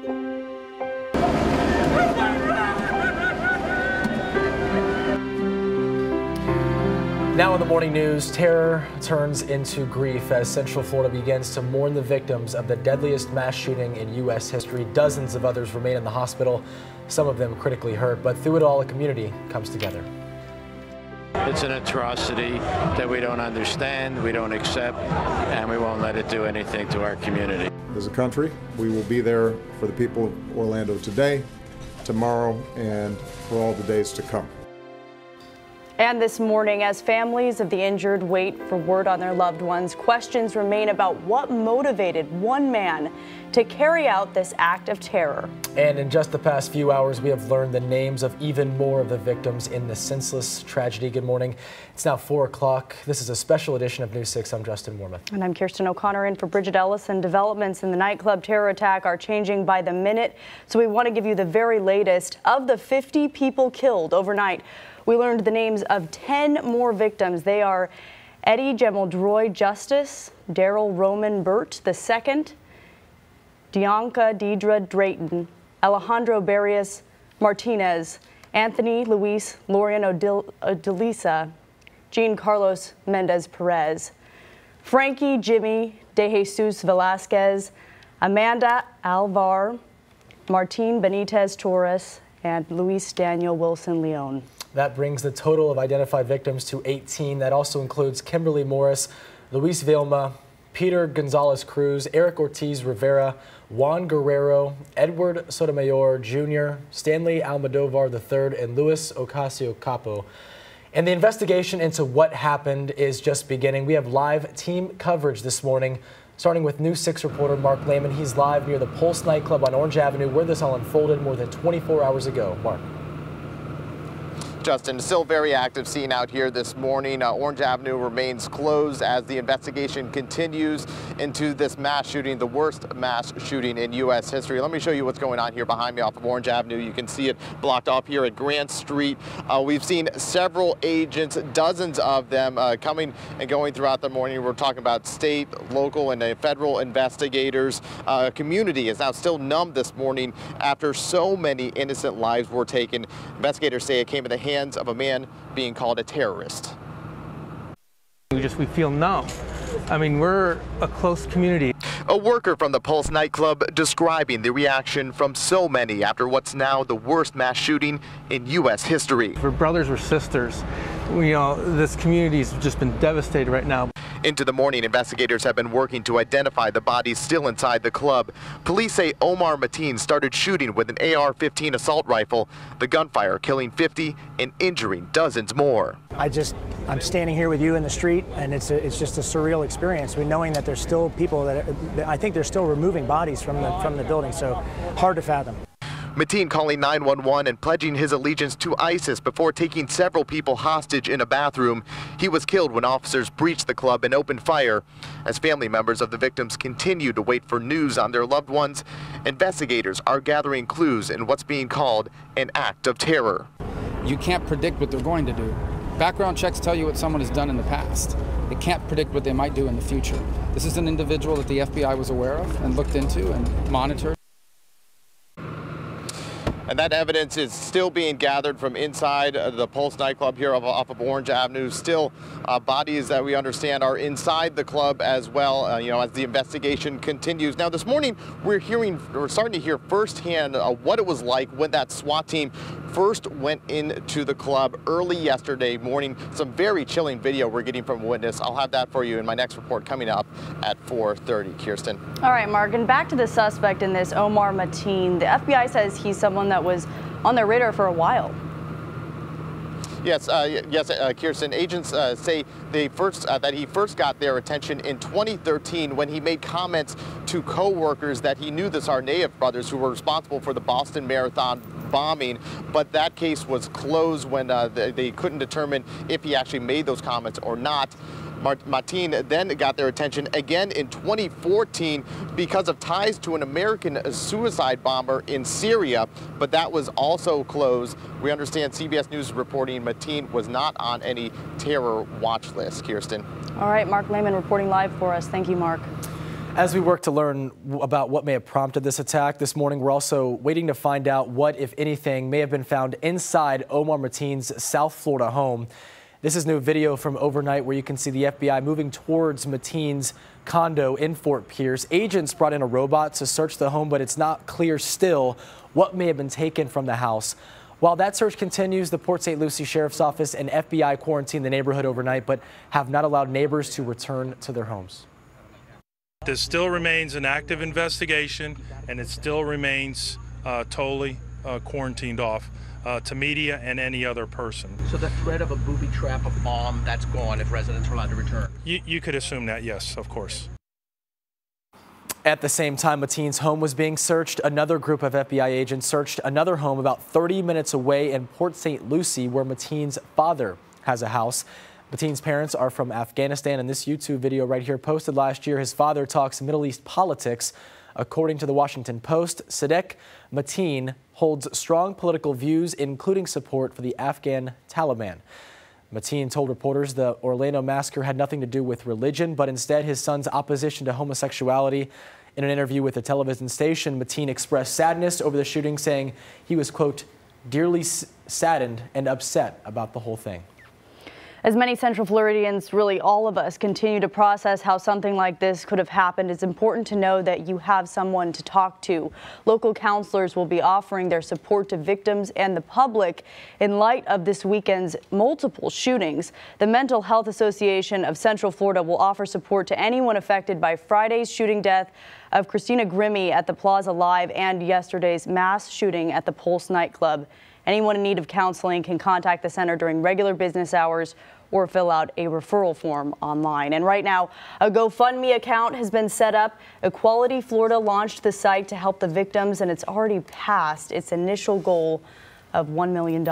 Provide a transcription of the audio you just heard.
Now in the morning news, terror turns into grief as Central Florida begins to mourn the victims of the deadliest mass shooting in U.S. history. Dozens of others remain in the hospital, some of them critically hurt, but through it all, a community comes together. It's an atrocity that we don't understand, we don't accept, and we won't let it do anything to our community. As a country, we will be there for the people of Orlando today, tomorrow, and for all the days to come. And this morning, as families of the injured wait for word on their loved ones, questions remain about what motivated one man to carry out this act of terror. And in just the past few hours, we have learned the names of even more of the victims in the senseless tragedy. Good morning. It's now 4 o'clock. This is a special edition of News 6. I'm Justin Wormuth. And I'm Kirsten O'Connor in for Bridget Ellison. Developments in the nightclub terror attack are changing by the minute, so we want to give you the very latest. Of the 50 people killed overnight, we learned the names of 10 more victims. They are Eddie Gemeldroy Justice, Daryl Roman Burt II, Dianca Deidre Drayton, Alejandro Barrios Martinez, Anthony Luis Lorian Odilisa, Jean Carlos Mendez Perez, Frankie Jimmy De Jesus Velasquez, Amanda Alvar, Martin Benitez Torres, and Luis Daniel Wilson Leon. That brings the total of identified victims to 18. That also includes Kimberly Morris, Luis Vilma, Peter Gonzalez Cruz, Eric Ortiz Rivera, Juan Guerrero, Edward Sotomayor Jr., Stanley Almodovar III, and Luis Ocasio Capo. And the investigation into what happened is just beginning. We have live team coverage this morning, starting with News 6 reporter Mark Lehman. He's live near the Pulse nightclub on Orange Avenue, where this all unfolded more than 24 hours ago. Mark. Justin, still very active scene out here this morning. Orange Avenue remains closed as the investigation continues into this mass shooting, the worst mass shooting in U.S. history. Let me show you what's going on here behind me off of Orange Avenue. You can see it blocked off here at Grant Street. We've seen several agents, dozens of them, coming and going throughout the morning. We're talking about state, local, and federal investigators. Community is now still numb this morning after so many innocent lives were taken. Investigators say it came in the hands of a man being called a terrorist. We feel numb. I mean, we're a close community. A worker from the Pulse nightclub describing the reaction from so many after what's now the worst mass shooting in U.S. history. We're brothers or sisters. This community's just been devastated right now. Into the morning, investigators have been working to identify the bodies still inside the club. Police say Omar Mateen started shooting with an AR-15 assault rifle, the gunfire killing 50 and injuring dozens more. I'm standing here with you in the street, and it's just a surreal experience. Knowing that there's still people I think they're still removing bodies from the building, so hard to fathom. Mateen calling 911 and pledging his allegiance to ISIS before taking several people hostage in a bathroom. He was killed when officers breached the club and opened fire. As family members of the victims continue to wait for news on their loved ones, investigators are gathering clues in what's being called an act of terror. You can't predict what they're going to do. Background checks tell you what someone has done in the past. They can't predict what they might do in the future. This is an individual that the FBI was aware of and looked into and monitored. And that evidence is still being gathered from inside the Pulse nightclub here off of Orange Avenue. Still bodies that we understand are inside the club as well, as the investigation continues. Now this morning we're starting to hear firsthand what it was like when that SWAT team first went into the club early yesterday morning. Some very chilling video we're getting from a witness. I'll have that for you in my next report coming up at 4:30. Kirsten. All right, Mark, and back to the suspect in this, Omar Mateen. The FBI says he's someone that was on their radar for a while. Yes, Kirsten. Agents say that he first got their attention in 2013 when he made comments to co-workers that he knew the Tsarnaev brothers who were responsible for the Boston Marathon bombing, but that case was closed when they couldn't determine if he actually made those comments or not. Mateen then got their attention again in 2014 because of ties to an American suicide bomber in Syria, but that was also closed. We understand CBS News is reporting Mateen was not on any terror watch list. Kirsten. All right, Mark Lehman reporting live for us. Thank you, Mark. As we work to learn about what may have prompted this attack this morning, we're also waiting to find out what, if anything, may have been found inside Omar Mateen's South Florida home. This is new video from overnight where you can see the FBI moving towards Mateen's condo in Fort Pierce. Agents brought in a robot to search the home, but it's not clear still what may have been taken from the house. While that search continues, the Port St. Lucie Sheriff's Office and FBI quarantined the neighborhood overnight, but have not allowed neighbors to return to their homes. This still remains an active investigation, and it still remains totally quarantined off to media and any other person. So the threat of a booby trap, a bomb, that's gone if residents are allowed to return? You could assume that, yes, of course. At the same time Mateen's home was being searched, another group of FBI agents searched another home about 30 minutes away in Port St. Lucie, where Mateen's father has a house. Mateen's parents are from Afghanistan. In this YouTube video right here posted last year, his father talks Middle East politics. According to the Washington Post, Sadek Mateen holds strong political views, including support for the Afghan Taliban. Mateen told reporters the Orlando massacre had nothing to do with religion, but instead his son's opposition to homosexuality. In an interview with a television station, Mateen expressed sadness over the shooting, saying he was, quote, dearly saddened and upset about the whole thing. As many Central Floridians, really all of us, continue to process how something like this could have happened, it's important to know that you have someone to talk to. Local counselors will be offering their support to victims and the public in light of this weekend's multiple shootings. The Mental Health Association of Central Florida will offer support to anyone affected by Friday's shooting death of Christina Grimmie at the Plaza Live and yesterday's mass shooting at the Pulse nightclub. Anyone in need of counseling can contact the center during regular business hours or fill out a referral form online. And right now, a GoFundMe account has been set up. Equality Florida launched the site to help the victims, and it's already passed its initial goal of $1 million.